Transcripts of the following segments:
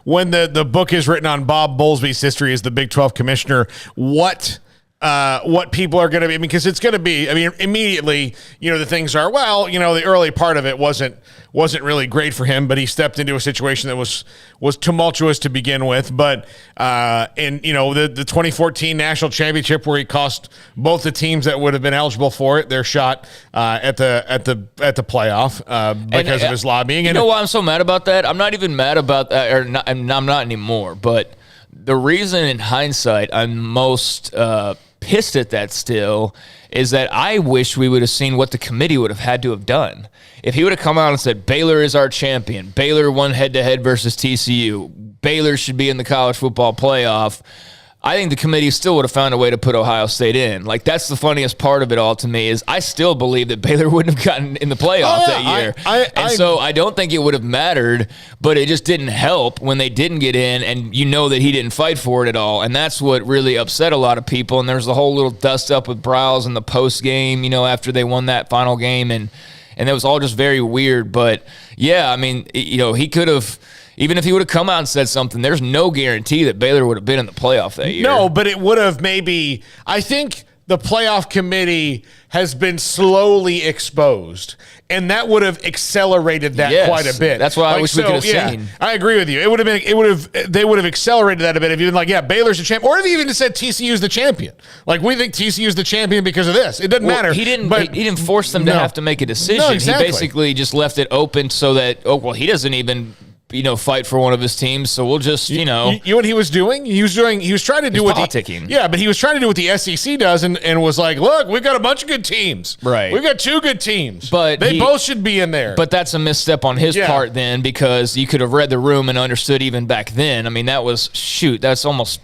when the book is written on Bob Bowlsby's history as the Big 12 commissioner, what people are going to be, because it's going to be, immediately, the things are, the early part of it wasn't really great for him, but he stepped into a situation that was tumultuous to begin with. But, the 2014 national championship where he cost both the teams that would have been eligible for it their shot at the playoff because of his lobbying. And you know why I'm so mad about that? I'm not even mad about that, I'm not anymore, but the reason in hindsight I'm most pissed at that still is that I wish we would have seen what the committee would have had to have done. If he would have come out and said, Baylor is our champion, Baylor won head-to-head versus TCU, Baylor should be in the college football playoff, I think the committee still would have found a way to put Ohio State in. Like, that's the funniest part of it all to me is I still believe that Baylor wouldn't have gotten in the playoff that year. So I don't think it would have mattered, but it just didn't help when they didn't get in, and that he didn't fight for it at all. And that's what really upset a lot of people. And there's the whole little dust-up with Browse in the post-game, after they won that final game. And it was all just very weird. But, yeah, he could have – even if he would have come out and said something, there's no guarantee that Baylor would have been in the playoff that year. No, but it would have maybe – I think the playoff committee has been slowly exposed, and that would have accelerated that quite a bit. That's what I wish we could have seen. I agree with you. They would have accelerated that a bit if you'd been like, Baylor's the champion, or if you even said TCU's the champion. Like, we think TCU's the champion because of this. It doesn't matter. He didn't force them to have to make a decision. No, exactly. He basically just left it open so that, he doesn't even fight for one of his teams, so we'll just, You know what he was doing? He was trying to do what politicking. But he was trying to do what the SEC does and was like, look, we've got a bunch of good teams. Right. We've got two good teams. But they both should be in there. But that's a misstep on his part then, because you could have read the room and understood even back then. That's almost,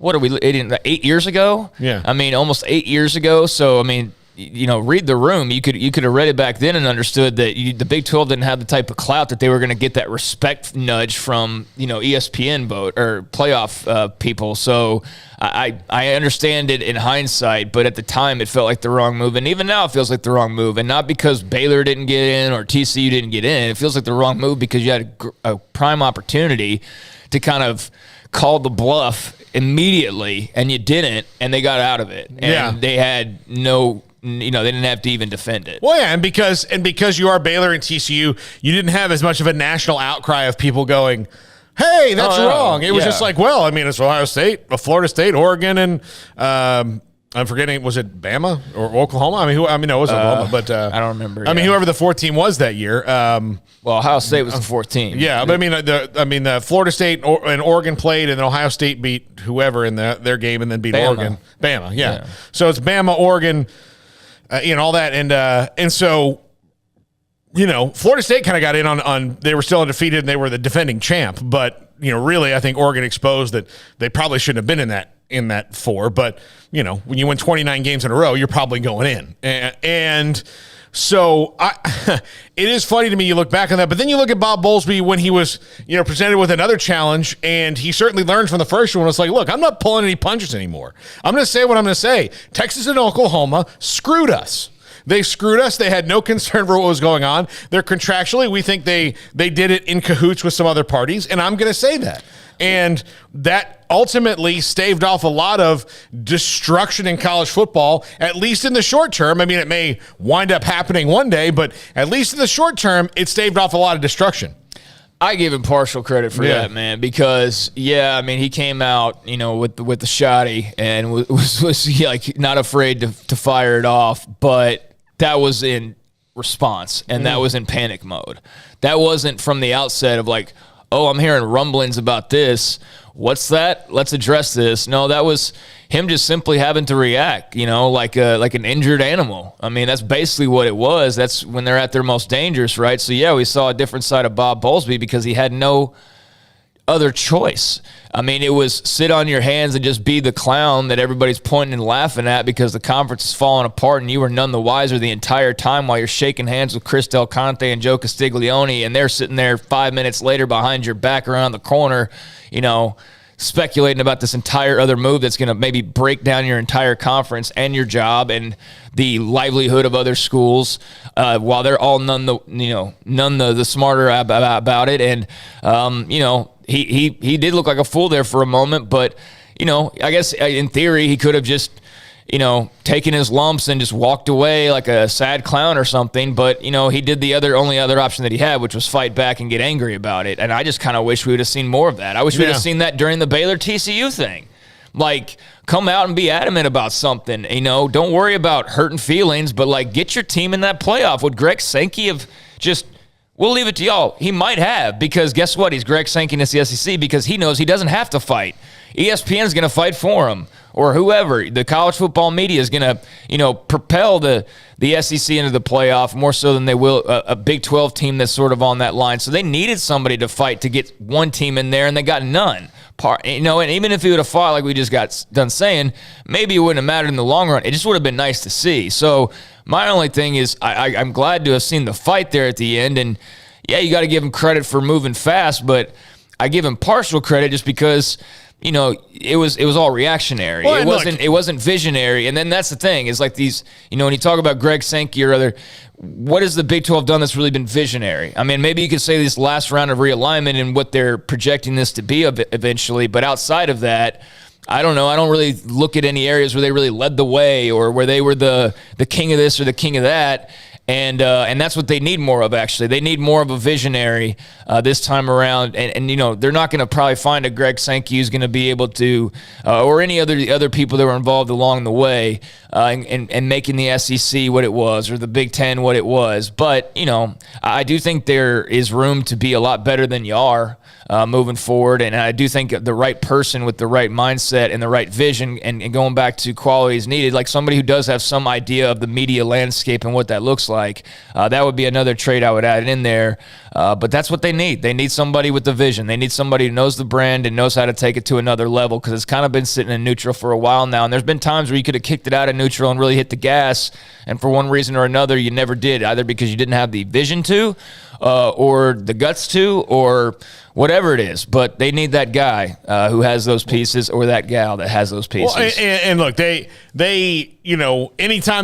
8 years ago? Yeah. Almost 8 years ago. So, read the room. You could have read it back then and understood that the Big 12 didn't have the type of clout that they were going to get that respect nudge from ESPN vote or playoff people. So I understand it in hindsight, but at the time it felt like the wrong move, and even now it feels like the wrong move. And not because Baylor didn't get in or TCU didn't get in. It feels like the wrong move because you had a prime opportunity to kind of call the bluff immediately, and you didn't, and they got out of it. And they had no. They didn't have to even defend it. Well, yeah, and because you are Baylor and TCU, you didn't have as much of a national outcry of people going, hey, that's wrong. It was just like, it's Ohio State, Florida State, Oregon, and I'm forgetting, was it Bama or Oklahoma? No, it wasn't Oklahoma, but I don't remember. Whoever the fourth team was that year. Ohio State was the fourth team. Yeah, but the Florida State and Oregon played, and then Ohio State beat whoever in their game, and then beat Oregon. Bama, yeah. So it's Bama, Oregon. All that, and so, Florida State kind of got in on they were still undefeated and they were the defending champ, but really I think Oregon exposed that they probably shouldn't have been in that four, but when you win 29 games in a row, you're probably going in, and so it is funny to me. You look back on that, but then you look at Bob Bowlsby when he was presented with another challenge, and he certainly learned from the first one. It's like, look, I'm not pulling any punches anymore. I'm going to say what I'm going to say. Texas and Oklahoma screwed us. They screwed us. They had no concern for what was going on. They're contractually, we think they did it in cahoots with some other parties, and I'm going to say that. And that ultimately staved off a lot of destruction in college football, at least in the short term. It may wind up happening one day, but at least in the short term, it staved off a lot of destruction. I give him partial credit for that, man, because he came out, with the shoddy and was like not afraid to fire it off, but that was in response and that was in panic mode. That wasn't from the outset of like, oh, I'm hearing rumblings about this. What's that? Let's address this. No, that was him just simply having to react, like an injured animal. That's basically what it was. That's when they're at their most dangerous, right? So, we saw a different side of Bob Bowlsby because he had no other choice. It was sit on your hands and just be the clown that everybody's pointing and laughing at because the conference is falling apart and you were none the wiser the entire time while you're shaking hands with Chris Del Conte and Joe Castiglione, and they're sitting there 5 minutes later behind your back around the corner, speculating about this entire other move that's going to maybe break down your entire conference and your job and the livelihood of other schools, while they're all none the smarter about it. And, he did look like a fool there for a moment, but I guess in theory he could have just taken his lumps and just walked away like a sad clown or something. But, he did the only other option that he had, which was fight back and get angry about it. And I just kind of wish we would have seen more of that. I wish we would have seen that during the Baylor TCU thing. Like, come out and be adamant about something. Don't worry about hurting feelings, but, like, get your team in that playoff. Would Greg Sankey have just – we'll leave it to y'all. He might have, because guess what? He's Greg Sankey in the SEC because he knows he doesn't have to fight. ESPN's going to fight for him, or whoever. The college football media is going to, propel the SEC into the playoff more so than they will a Big 12 team that's sort of on that line. So they needed somebody to fight to get one team in there, and they got none. And even if he would have fought like we just got done saying, maybe it wouldn't have mattered in the long run. It just would have been nice to see. So my only thing is I'm glad to have seen the fight there at the end. And, yeah, you got to give him credit for moving fast, but I give him partial credit just because – it was all reactionary. Well, it wasn't visionary. And then that's the thing is like these, when you talk about Greg Sankey or other, what has the Big 12 done that's really been visionary? I mean, maybe you could say this last round of realignment and what they're projecting this to be eventually, but outside of that, I don't know. I don't really look at any areas where they really led the way or where they were the king of this or the king of that. And that's what they need more of, actually. They need more of a visionary this time around. And they're not going to probably find a Greg Sankey who's going to be able to, or any other people that were involved along the way and making the SEC what it was or the Big Ten what it was. But, I do think there is room to be a lot better than you are moving forward. And I do think the right person with the right mindset and the right vision and going back to qualities needed, like somebody who does have some idea of the media landscape and what that looks like, that would be another trait I would add in there. But that's what they need. They need somebody with the vision. They need somebody who knows the brand and knows how to take it to another level because it's kind of been sitting in neutral for a while now. And there's been times where you could have kicked it out of neutral and really hit the gas. And for one reason or another, you never did, either because you didn't have the vision to or the guts to or whatever it is. But they need that guy who has those pieces or that gal that has those pieces. Well, and look, they anytime